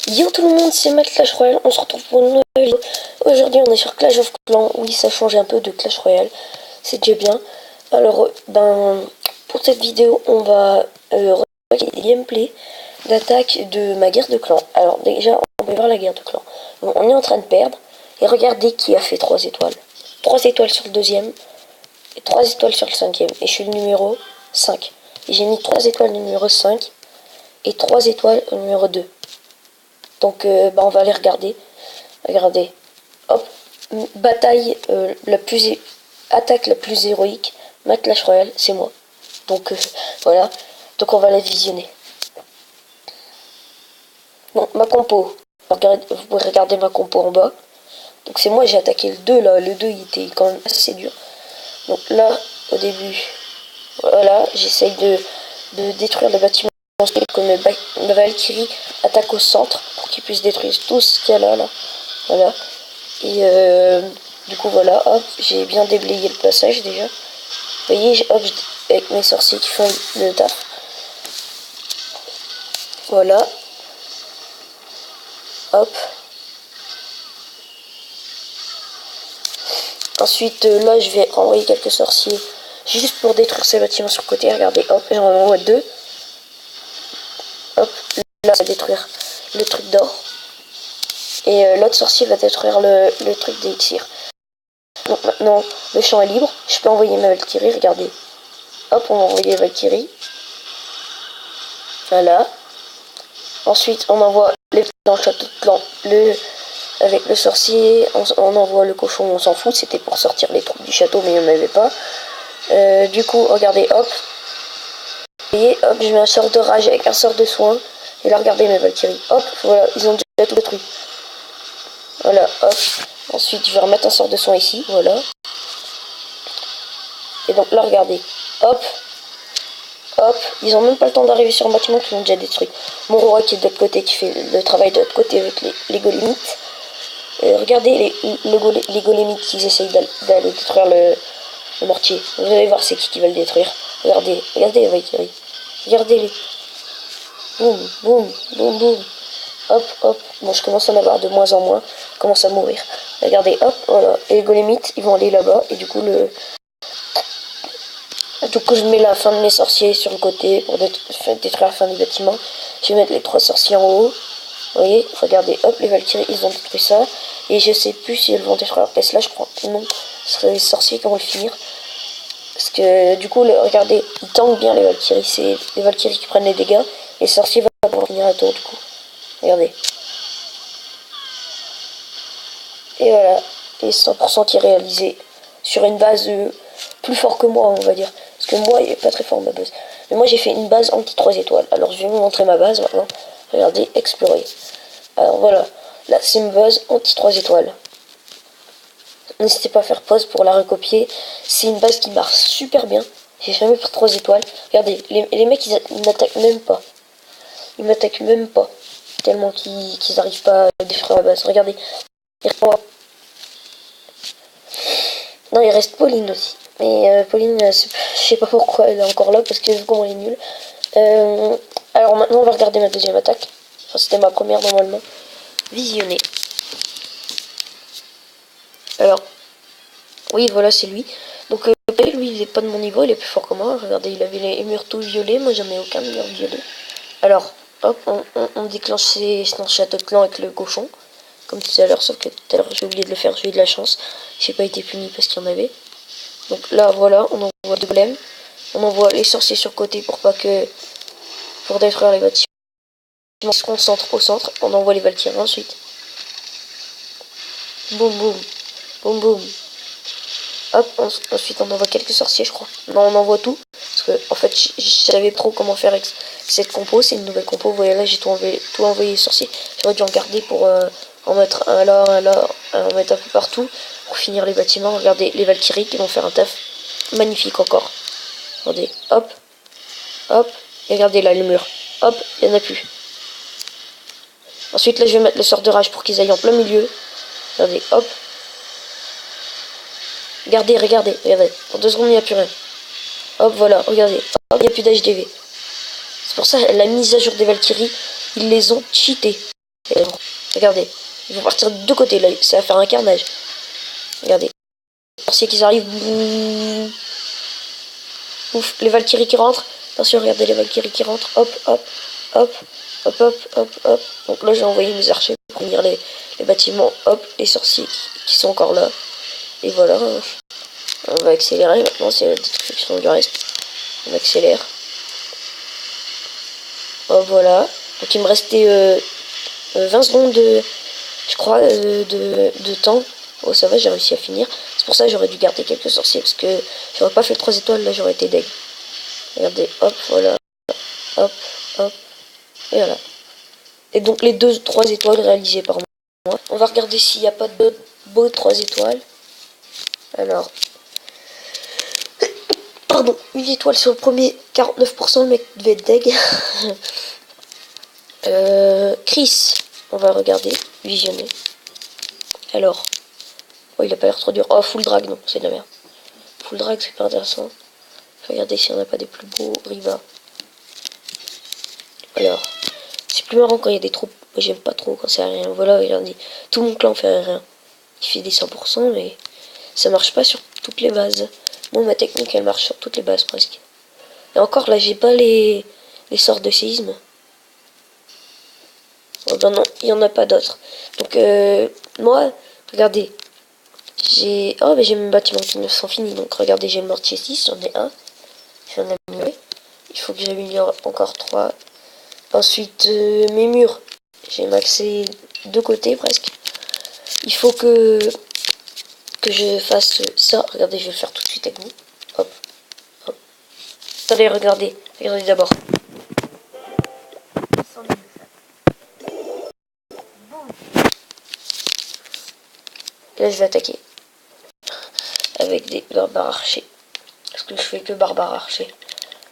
Yo tout le monde, c'est Matt Clash Royale, on se retrouve pour une nouvelle vidéo. Aujourd'hui on est sur Clash of Clans, oui ça change un peu de Clash Royale, c'est déjà bien. Alors pour cette vidéo on va regarder des gameplays d'attaque de ma guerre de clan. Alors déjà on va voir la guerre de clan. Bon, on est en train de perdre, et regardez qui a fait 3 étoiles. 3 étoiles sur le deuxième, et 3 étoiles sur le cinquième, et je suis le numéro 5. Et j'ai mis 3 étoiles au numéro 5, et 3 étoiles au numéro 2. Donc on va aller regarder. Regardez. Hop. Bataille attaque la plus héroïque. Matt Clash Royale, c'est moi. Donc voilà. Donc on va la visionner. Bon, ma compo. Vous pouvez regarder ma compo en bas. Donc c'est moi, j'ai attaqué le 2 là. Le 2 il était quand même assez dur. Donc là, au début, voilà, j'essaye de détruire le bâtiment. Comme ma Valkyrie attaque au centre pour qu'il puisse détruire tout ce qu'il y a là. Voilà. Et du coup voilà, hop, j'ai bien déblayé le passage déjà. Vous voyez, hop, avec mes sorciers qui font le taf. Voilà. Hop. Ensuite là je vais renvoyer quelques sorciers juste pour détruire ces bâtiments sur le côté. Regardez, hop, j'en envoie 2. Hop, là ça va détruire le truc d'or. Et l'autre sorcier va détruire le truc d'élixir. Donc maintenant, le champ est libre. Je peux envoyer ma Valkyrie, regardez. Hop, on va envoyer la Valkyrie. Voilà. Ensuite, on envoie les dans le château de clan. Avec le sorcier, on envoie le cochon, on s'en fout. C'était pour sortir les troupes du château, mais il n'y en avait pas. Du coup, regardez, hop. Vous voyez, hop, je mets un sort de rage avec un sort de soin. Et là, regardez mes Valkyries. Hop, voilà, ils ont déjà tout détruit. Voilà, hop. Ensuite, je vais remettre un sort de soin ici, voilà. Et donc là, regardez. Hop. Hop. Ils ont même pas le temps d'arriver sur un bâtiment qu'ils ont déjà détruit. Mon roi qui est de l'autre côté, qui fait le travail de l'autre côté avec les golémites. Regardez les golémites qui essayent d'aller détruire le mortier. Vous allez voir c'est qui va le détruire. Regardez les Valkyries. Regardez-les. Boum, boum, boum, boum. Hop, hop. Bon, je commence à en avoir de moins en moins. Je commence à mourir. Regardez, hop, voilà. Et les golémites, ils vont aller là-bas. Et du coup, je mets la fin de mes sorciers sur le côté pour détruire la fin du bâtiment. Je vais mettre les 3 sorciers en haut. Vous voyez, regardez, hop, les Valkyries, ils ont détruit ça. Et je sais plus si elles vont détruire leur place là, je crois. Non, ce serait les sorciers qui vont le finir. Parce que, du coup, regardez, ils tankent bien les Valkyries. C'est les Valkyries qui prennent les dégâts. Et les sorciers vont pouvoir finir à tour, du coup. Regardez. Et voilà. Et 100% qui est réalisé sur une base plus fort que moi, on va dire. Parce que moi, il est pas très fort ma base. Mais moi, j'ai fait une base anti 3 étoiles. Alors, je vais vous montrer ma base maintenant. Regardez, explorer. Alors voilà. Là, c'est une base anti 3 étoiles. N'hésitez pas à faire pause pour la recopier. C'est une base qui marche super bien. J'ai jamais pris 3 étoiles. Regardez, les mecs, ils n'attaquent même pas. Ils m'attaquent même pas. Tellement qu'ils n'arrivent pas à détruire la base. Regardez. Non, il reste Pauline aussi. Mais Pauline, je sais pas pourquoi elle est encore là, parce que comment elle est nulle. Alors maintenant, on va regarder ma deuxième attaque. Enfin, c'était ma première normalement. Visionner. Alors, oui, voilà, c'est lui. Donc, lui, il est pas de mon niveau, il est plus fort que moi. Regardez, il avait les murs tout violets. Moi, j'en ai aucun mur violet. Alors, hop, on déclenche dans le château de clan avec le cochon. Comme tout à l'heure, sauf que tout à l'heure, j'ai oublié de le faire. J'ai eu de la chance. J'ai pas été puni parce qu'il y en avait. Donc là, voilà, on envoie 2 golems. On envoie les sorciers sur le côté pour détruire les bâtiments. On se concentre au centre. On envoie les Valkyries ensuite. Boum, boum. Boum, boum. Hop, ensuite on envoie quelques sorciers, je crois. Non, on envoie tout. Parce que, en fait, je savais trop comment faire avec cette compo. C'est une nouvelle compo. Vous voyez là, j'ai tout envoyé les sorciers. J'aurais dû en garder pour en mettre un là, en mettre un peu partout. Pour finir les bâtiments. Regardez les Valkyries qui vont faire un taf magnifique encore. Regardez, hop, hop. Et regardez là, le mur. Hop, il n'y en a plus. Ensuite, là, je vais mettre le sort de rage pour qu'ils aillent en plein milieu. Regardez, hop. Regardez. En 2 secondes, il n'y a plus rien. Hop, voilà, regardez. Hop, il n'y a plus d'HDV. C'est pour ça, la mise à jour des Valkyries, ils les ont cheatés. Et bon, regardez, ils vont partir de deux côtés, là, ça va faire un carnage. Regardez. Les sorciers qui arrivent. Ouf, les Valkyries qui rentrent. Attention, regardez les Valkyries qui rentrent. Hop, hop, hop, hop, hop, hop, hop. Donc là, j'ai envoyé mes archers pour venir les bâtiments. Hop, les sorciers qui sont encore là. Et voilà. On va accélérer maintenant, c'est la destruction du reste. On accélère. Hop, voilà. Donc il me restait 20 secondes je crois, de temps. Oh, ça va, j'ai réussi à finir. C'est pour ça que j'aurais dû garder quelques sorciers, parce que j'aurais pas fait 3 étoiles, là j'aurais été deg. Regardez, hop, voilà. Hop, hop. Et voilà. Et donc les 3 étoiles réalisées par moi. On va regarder s'il n'y a pas de beaux 3 étoiles. Alors. Pardon, une étoile sur le premier, 49%, le mec devait être deg. Chris, on va regarder, visionner. Alors. Oh, il a pas l'air trop dur. Oh, full drag, non, c'est de la merde. Full drag, c'est pas intéressant. Je vais regarder si on n'a pas des plus beaux Riva. Alors, c'est plus marrant quand il y a des troupes. Moi, j'aime pas trop quand c'est rien. Voilà, regardez. Tout mon clan fait rien. Il fait des 100%, mais ça marche pas sur toutes les bases. Moi, ma technique, elle marche sur toutes les bases presque. Et encore, là, j'ai pas les sorts de séisme. Oh, ben non, il y en a pas d'autres. Donc, moi, regardez. Oh, mais j'ai mes bâtiments qui ne sont finis. Donc, regardez, j'ai le mortier 6, j'en ai un. J'en ai amélioré. Il faut que j'améliore encore 3. Ensuite, mes murs, j'ai maxé deux côtés presque. Il faut que je fasse ça. Regardez, je vais le faire tout de suite avec vous. Hop, hop. Attendez, regardez d'abord. Là, je vais attaquer avec des barbares archers. Parce que je fais que barbares archers.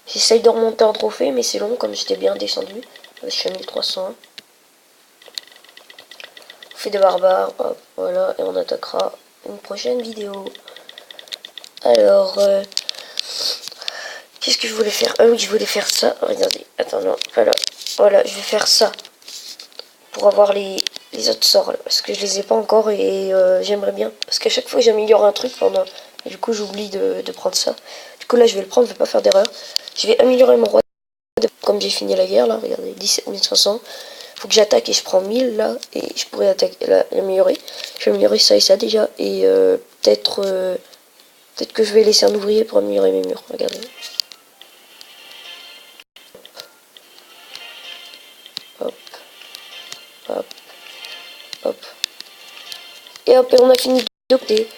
J'essaye de remonter en trophée, mais c'est long comme j'étais bien descendu. Je suis à 1300. On fait des barbares, hop, voilà, et on attaquera une prochaine vidéo. Alors, qu'est-ce que je voulais faire? Ah oui, je voulais faire ça. Regardez, attends, non, voilà. Voilà, je vais faire ça. Pour avoir les autres sorts, là, parce que je les ai pas encore et j'aimerais bien. Parce qu'à chaque fois, j'améliore un truc pendant... Et du coup, j'oublie de prendre ça. Du coup, là, je vais le prendre, je vais pas faire d'erreur. Je vais améliorer mon roi. Comme j'ai fini la guerre, là, regardez, 17 500. Faut que j'attaque et je prends 1000, là. Et je pourrais attaquer, l'améliorer. Je vais améliorer ça et ça, déjà. Et peut-être que je vais laisser un ouvrier pour améliorer mes murs. Regardez. Hop. Hop. Hop. Et hop, et on a fini de côté.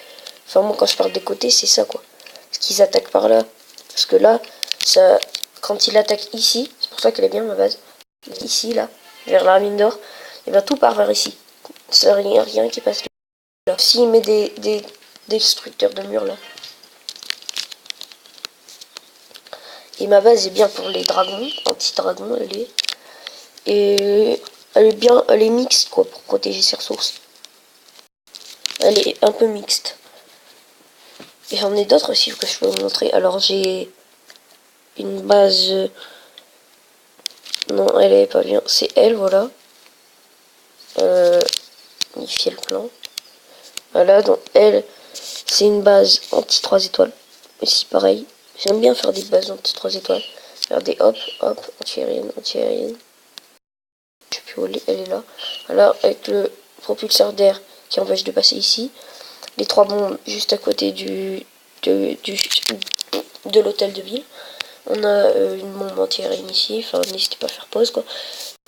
Enfin, moi, quand je parle des côtés, c'est ça, quoi. Parce qu'ils attaquent par là. Parce que là, ça, quand il attaque ici, c'est pour ça qu'elle est bien, ma base. Ici, là, vers la mine d'or, et bien tout part vers ici. Ça, rien qui passe là. S'il met des destructeurs de murs, là. Et ma base est bien pour les dragons, anti-dragons, elle est. Et elle est bien, elle est mixte, quoi, pour protéger ses ressources. Elle est un peu mixte. Et j'en ai d'autres aussi que je peux vous montrer. Alors j'ai une base... Non, elle est pas bien. C'est elle, voilà. Unifier le plan. Voilà, donc elle, c'est une base anti 3 étoiles. Aussi pareil. J'aime bien faire des bases anti 3 étoiles. Regardez, hop, hop, anti-aérienne, anti-aérienne. Je sais plus où elle est là. Voilà, avec le propulseur d'air qui empêche de passer ici. Les 3 bombes juste à côté de l'hôtel de ville. On a une bombe anti-aérienne ici, enfin n'hésitez pas à faire pause quoi.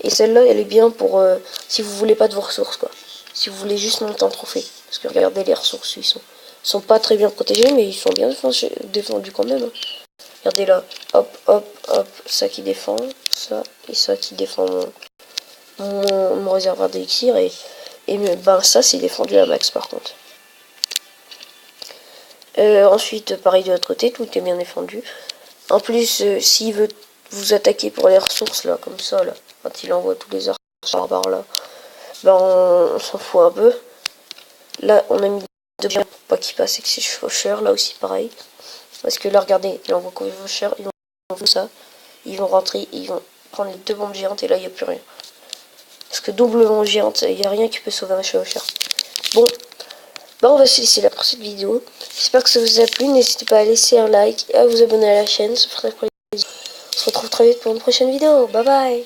Et celle-là elle est bien pour si vous voulez pas de vos ressources quoi. Si vous voulez juste monter en trophée. Parce que regardez les ressources, ils sont pas très bien protégés mais ils sont bien défendus quand même. Hein. Regardez là, hop, hop, hop, ça qui défend, ça et ça qui défend mon réservoir d'élixir et ben ça c'est défendu à max par contre. Ensuite pareil de l'autre côté, tout est bien défendu. En plus, s'il veut vous attaquer pour les ressources, là, comme ça, là, quand il envoie tous les archers par là, ben on s'en fout un peu. Là, on a mis deux biens pour pas qu'il passe avec ses chevaucheurs, là aussi pareil. Parce que là, regardez, il envoie qu'aux chevaucheurs, ils vont faire ça, ils vont rentrer, ils vont prendre les 2 bombes géantes et là, il n'y a plus rien. Parce que doublement géante, il n'y a rien qui peut sauver un chevaucheur. Bon, bah on va se laisser là pour cette vidéo. J'espère que ça vous a plu. N'hésitez pas à laisser un like et à vous abonner à la chaîne. Ça ferait plaisir. On se retrouve très vite pour une prochaine vidéo. Bye bye.